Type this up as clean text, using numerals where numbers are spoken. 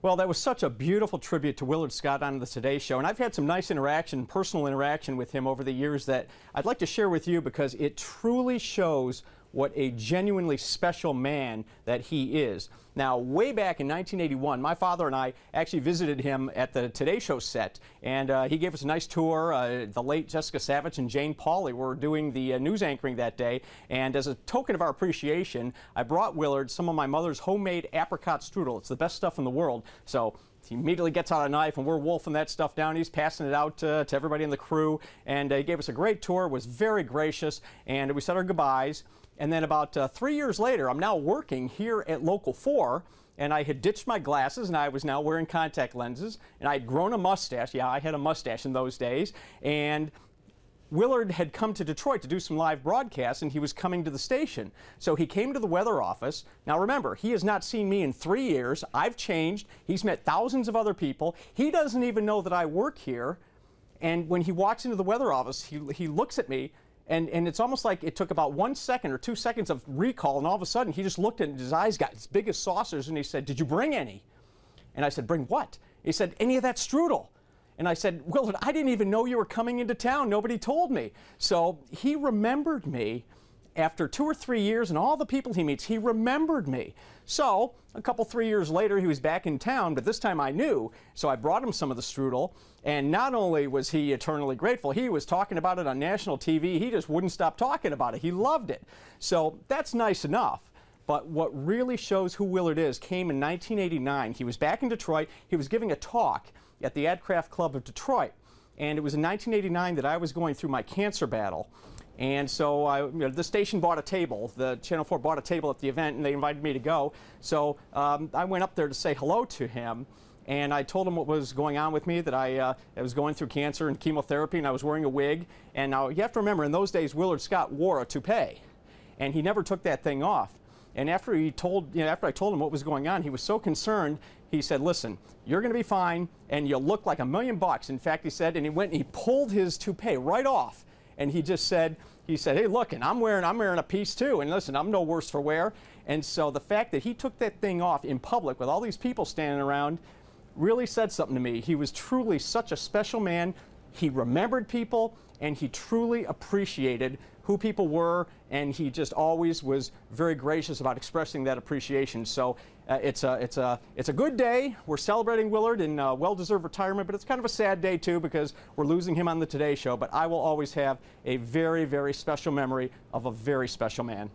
Well, that was such a beautiful tribute to Willard Scott on the Today Show, and I've had some nice interaction, personal interaction with him over the years that I'd like to share with you because it truly shows what a genuinely special man that he is. Now, way back in 1981, my father and I actually visited him at the Today Show set, and he gave us a nice tour. The late Jessica Savage and Jane Pauley were doing the news anchoring that day, and as a token of our appreciation, I brought Willard some of my mother's homemade apricot strudel. It's the best stuff in the world. So he immediately gets out a knife, and we're wolfing that stuff down. He's passing it out to everybody in the crew, and he gave us a great tour, was very gracious, and we said our goodbyes. And then about 3 years later, I'm now working here at Local 4, and I had ditched my glasses, and I was now wearing contact lenses, and I had grown a mustache. Yeah, I had a mustache in those days. And Willard had come to Detroit to do some live broadcasts, and he was coming to the station. So he came to the weather office. Now remember, he has not seen me in 3 years. I've changed. He's met thousands of other people. He doesn't even know that I work here. And when he walks into the weather office, he looks at me, and it's almost like it took about 1 second or 2 seconds of recall, and all of a sudden he just looked at it, and his eyes got as big as saucers, and he said, "Did you bring any?" And I said, "Bring what?" He said, "Any of that strudel." And I said, "Willard, I didn't even know you were coming into town. Nobody told me." So he remembered me. After 2 or 3 years and all the people he meets, he remembered me. So a couple, 3 years later, he was back in town, but this time I knew. So I brought him some of the strudel, and not only was he eternally grateful, he was talking about it on national TV. He just wouldn't stop talking about it. He loved it. So that's nice enough. But what really shows who Willard is came in 1989. He was back in Detroit. He was giving a talk at the Adcraft Club of Detroit. And it was in 1989 that I was going through my cancer battle. And so the station bought a table. The Channel 4 bought a table at the event, and they invited me to go. So I went up there to say hello to him, and I told him what was going on with me, that I was going through cancer and chemotherapy, and I was wearing a wig. And now you have to remember, in those days, Willard Scott wore a toupee, and he never took that thing off. And after I told him what was going on, he was so concerned. He said, "Listen, you're going to be fine, and you'll look like $1,000,000. In fact, he said, and he went and he pulled his toupee right off. And he just said, "Hey, look, and I'm wearing a piece too. And listen, I'm no worse for wear." And so the fact that he took that thing off in public with all these people standing around really said something to me. He was truly such a special man. He remembered people, and he truly appreciated who people were, and he just always was very gracious about expressing that appreciation. So it's a good day. We're celebrating Willard in well-deserved retirement, but it's kind of a sad day too because we're losing him on the Today Show. But I will always have a very, very special memory of a very special man.